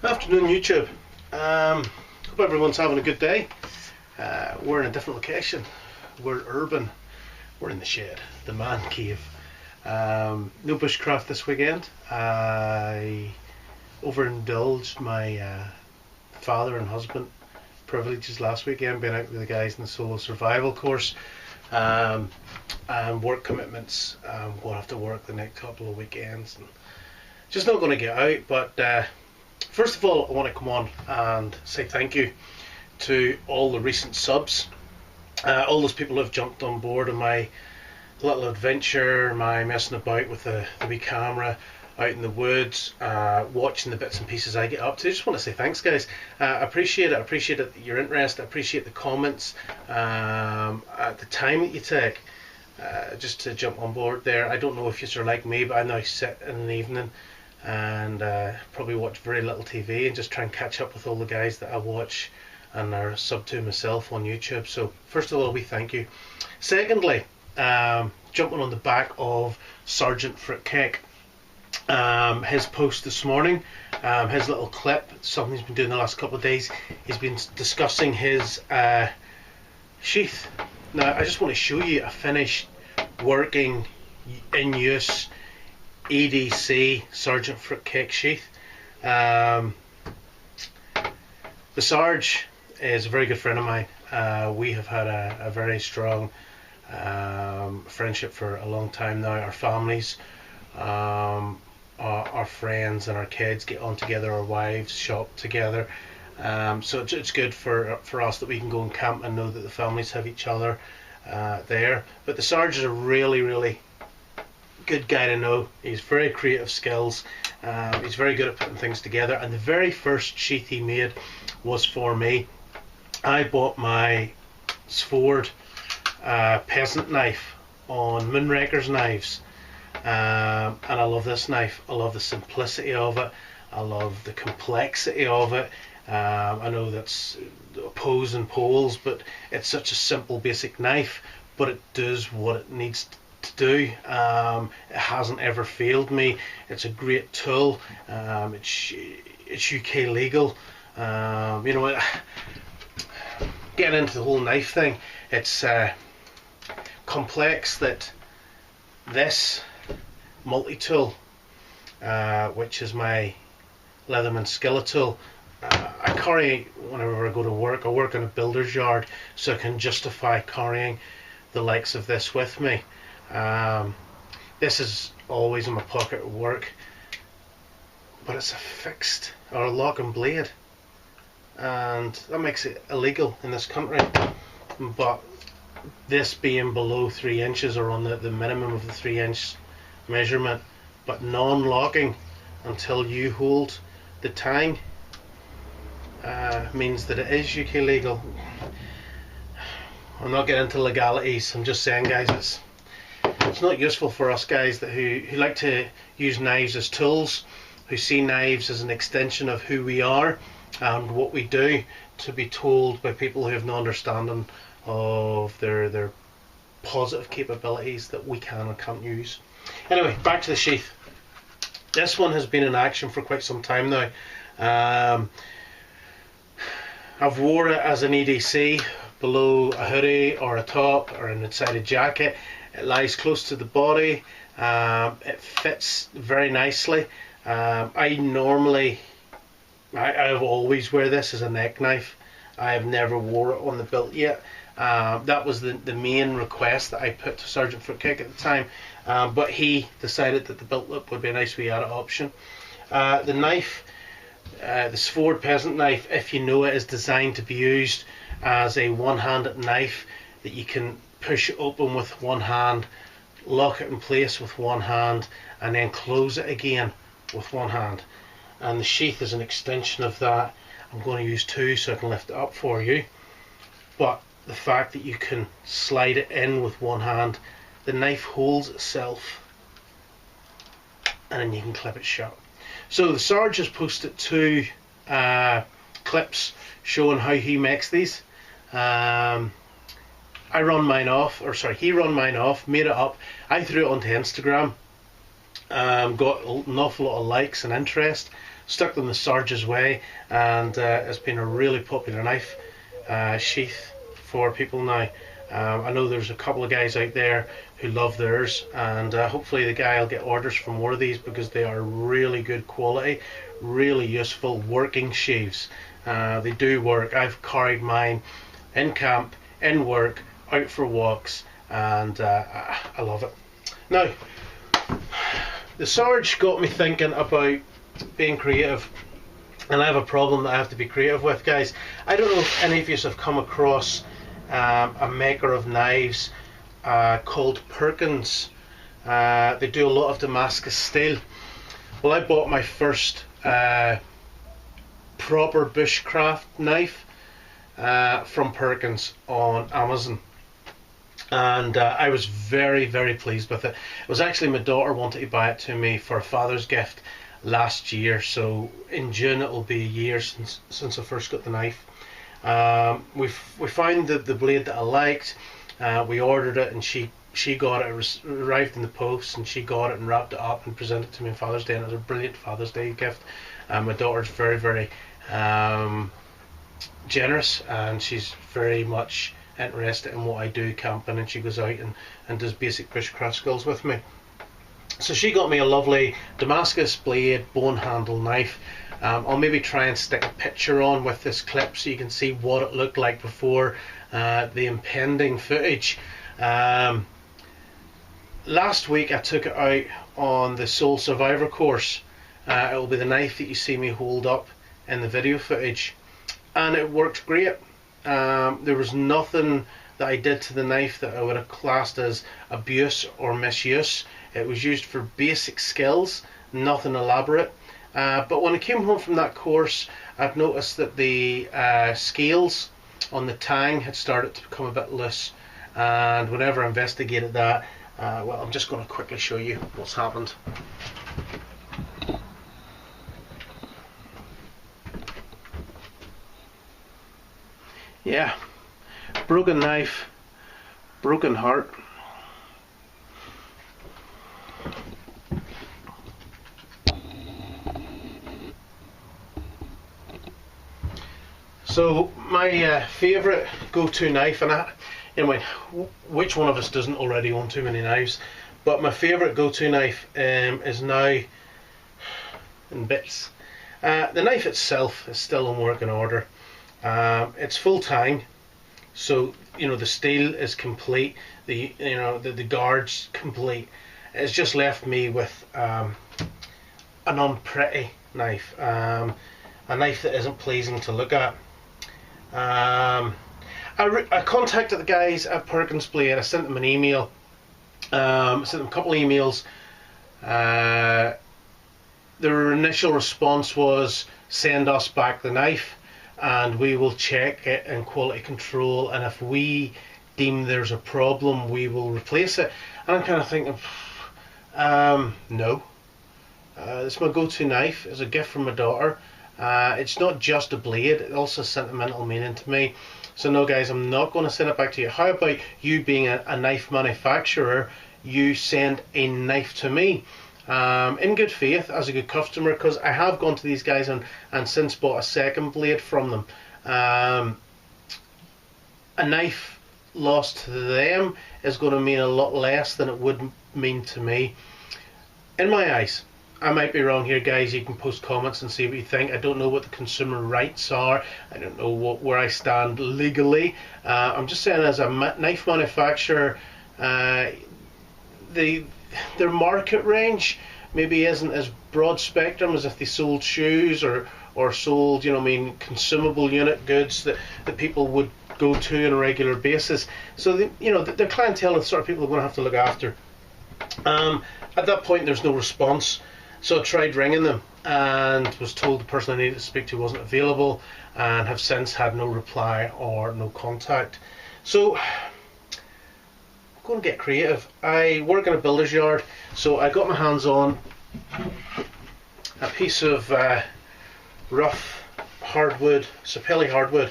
Afternoon YouTube. Hope everyone's having a good day. We're in a different location. We're urban. We're in the shed, the man cave. No bushcraft this weekend. I overindulged my father and husband privileges last weekend, being out with the guys in the solo survival course. And work commitments. We'll have to work the next couple of weekends. And just not going to get out, but first of all, I want to come on and say thank you to all the recent subs, all those people who have jumped on board on my little adventure, my messing about with the wee camera out in the woods, watching the bits and pieces I get up to. I just want to say thanks, guys. I appreciate it. I appreciate it, your interest. I appreciate the comments, at the time that you take just to jump on board there. I don't know if you're like me, but I now sit in an evening and probably watch very little TV and just try and catch up with all the guys that I watch and are sub to myself on YouTube. So first of all, we thank you. Secondly, jumping on the back of Sergeant Fruitcake, his post this morning, his little clip, something he's been doing the last couple of days. He's been discussing his sheath. Now I just want to show you a finished working in use EDC Sergeant Fruitcake sheath. The Sarge is a very good friend of mine. We have had a very strong friendship for a long time now. Our families, our friends and our kids get on together, our wives shop together. So it's good for us that we can go and camp and know that the families have each other there. But the Sarge is a really good guy to know. He's very creative skills. He's very good at putting things together, and the very first sheath he made was for me. I bought my Sword peasant knife on Moonraker's knives, and I love this knife. I love the simplicity of it. I love the complexity of it. I know that's pose and poles, but it's such a simple basic knife, but it does what it needs to do. It hasn't ever failed me. It's a great tool. It's UK legal. You know, getting into the whole knife thing, it's complex. That this Multitool, which is my Leatherman skillet tool, I carry whenever I go to work. I work in a builder's yard, so I can justify carrying the likes of this with me. This is always in my pocket at work, but it's a fixed or a lock and blade, and that makes it illegal in this country. But this being below 3 inches, or on the minimum of the 3-inch measurement, but non-locking until you hold the tang, means that it is UK legal. I'm not getting into legalities. I'm just saying, guys, it's not useful for us guys who like to use knives as tools, who see knives as an extension of who we are and what we do, to be told by people who have no understanding of their positive capabilities that we can and can't use. Anyway, back to the sheath. This one has been in action for quite some time now. I've wore it as an EDC below a hoodie or a top or an inside a jacket. It lies close to the body. It fits very nicely. I always wear this as a neck knife. I have never wore it on the bilt yet. That was the main request that I put to Sergeant Fruitcake at the time, but he decided that the bilt lip would be a nice wee added option. The knife, the Sword peasant knife, if you know it, is designed to be used as a one-handed knife that you can push it open with one hand, lock it in place with one hand, and then close it again with one hand. And the sheath is an extension of that. I'm going to use two so I can lift it up for you, but the fact that you can slide it in with one hand, the knife holds itself, and then you can clip it shut. So the Sarge has posted 2 clips showing how he makes these. I run mine off, or sorry, he run mine off, made it up. I threw it onto Instagram, got an awful lot of likes and interest. stuck them the Sarge's Way, and it's been a really popular knife sheath for people now. I know there's a couple of guys out there who love theirs, and hopefully the guy will get orders for more of these, because they are really good quality, really useful working sheaths. They do work. I've carried mine in camp, in work, out for walks, and I love it. Now, the Sarge got me thinking about being creative, and I have a problem that I have to be creative with, guys. I don't know if any of you have come across a maker of knives called Perkins. They do a lot of Damascus steel. Well, I bought my first proper bushcraft knife from Perkins on Amazon, and I was very, very pleased with it. It was actually my daughter wanted to buy it to me for a Father's gift last year, so in June it will be a year since I first got the knife. We found the blade that I liked. We ordered it, and she got it. It arrived in the post, and she got it and wrapped it up and presented it to me on Father's Day, and it was a brilliant Father's Day gift. My daughter's very, very generous, and she's very much interested in what I do camping, and she goes out and does basic bushcraft skills with me. So she got me a lovely Damascus blade bone handle knife. I'll maybe try and stick a picture on with this clip so you can see what it looked like before the impending footage. Last week I took it out on the Sole Survivor course. It will be the knife that you see me hold up in the video footage, and it worked great. There was nothing that I did to the knife that I would have classed as abuse or misuse. It was used for basic skills, nothing elaborate. But when I came home from that course, I've noticed that the scales on the tang had started to become a bit loose, and whenever I investigated that, well, I'm just going to quickly show you what's happened. Yeah, broken knife, broken heart. So my favourite go-to knife, and anyway, which one of us doesn't already own too many knives? But my favourite go-to knife is now in bits. The knife itself is still in working order. It's full tang, so the steel is complete. The guard's complete. It's just left me with an unpretty knife, a knife that isn't pleasing to look at. I contacted the guys at Perkins Blade. I sent them an email. Sent them a couple of emails. Their initial response was, send us back the knife and we will check it in quality control, and if we deem there's a problem, we will replace it. And I'm kind of thinking, no. It's my go-to knife. It's a gift from my daughter. It's not just a blade, it also has sentimental meaning to me. So no guys, I'm not going to send it back to you. How about you, being a knife manufacturer, you send a knife to me in good faith as a good customer, because I have gone to these guys and since bought a second blade from them. A knife lost to them is going to mean a lot less than it would mean to me, in my eyes. I might be wrong here, guys. You can post comments and see what you think. I don't know what the consumer rights are. I don't know where I stand legally. I'm just saying, as a knife manufacturer, their market range maybe isn't as broad spectrum as if they sold shoes or sold, consumable unit goods that people would go to on a regular basis. So their clientele are the sort of people they're going to have to look after. At that point, there's no response. So I tried ringing them and was told the person I needed to speak to wasn't available, and have since had no reply or no contact. So I'm going to get creative. I work in a builder's yard, so I got my hands on a piece of rough hardwood, sapelli hardwood,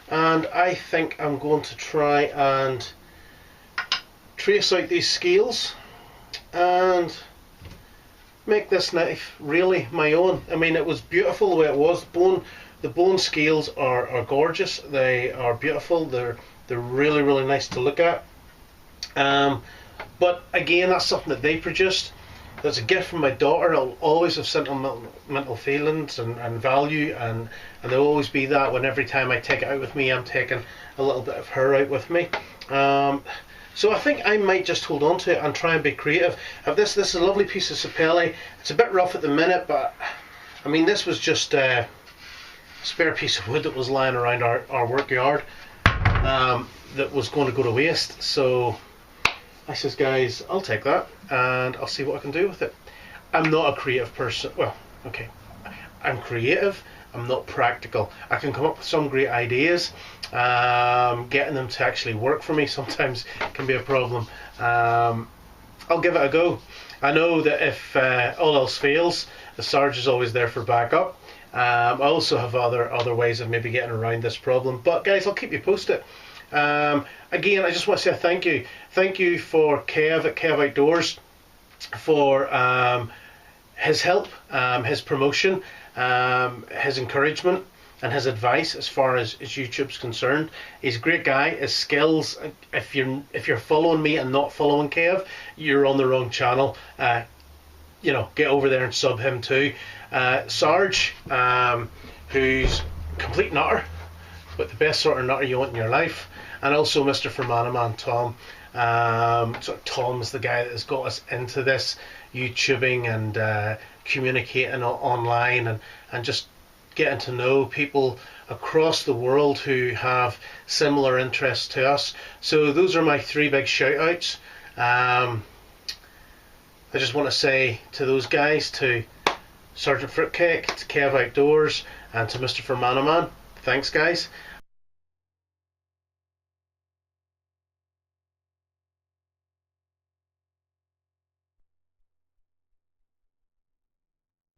and I think I'm going to try and trace out these scales and make this knife really my own. I mean, it was beautiful the way it was. The bone scales are gorgeous. They are beautiful. They're really, really nice to look at. But again, that's something that they produced. That's a gift from my daughter. It'll always have sentimental feelings and value, and there'll always be that when every time I take it out with me, I'm taking a little bit of her out with me. So I think I might just hold on to it and try and be creative. This is a lovely piece of sapele. It's a bit rough at the minute, but I mean, this was just a spare piece of wood that was lying around our work yard that was going to go to waste. So I says, guys, I'll take that and I'll see what I can do with it. I'm not a creative person. Well, okay, I'm creative. I'm not practical. I can come up with some great ideas. Getting them to actually work for me sometimes can be a problem. I'll give it a go. I know that if all else fails, the Sarge is always there for backup. I also have other ways of maybe getting around this problem. But guys, I'll keep you posted. Again, I just want to say thank you. Thank you for Kev at Kev Outdoors for his help, his promotion, his encouragement and his advice as far as YouTube's concerned. He's a great guy. His skills, if you're following me and not following Kev, you're on the wrong channel. You know, get over there and sub him too. Sarge, who's complete nutter, but the best sort of nutter you want in your life. And also Mr. Fermanaman, Tom. So Tom's the guy that has got us into this YouTubing and communicating online and just getting to know people across the world who have similar interests to us. So those are my three big shout outs. I just want to say to those guys, to Sergeant Fruitcake, to Kev Outdoors and to Mr. Fermanaman, thanks guys.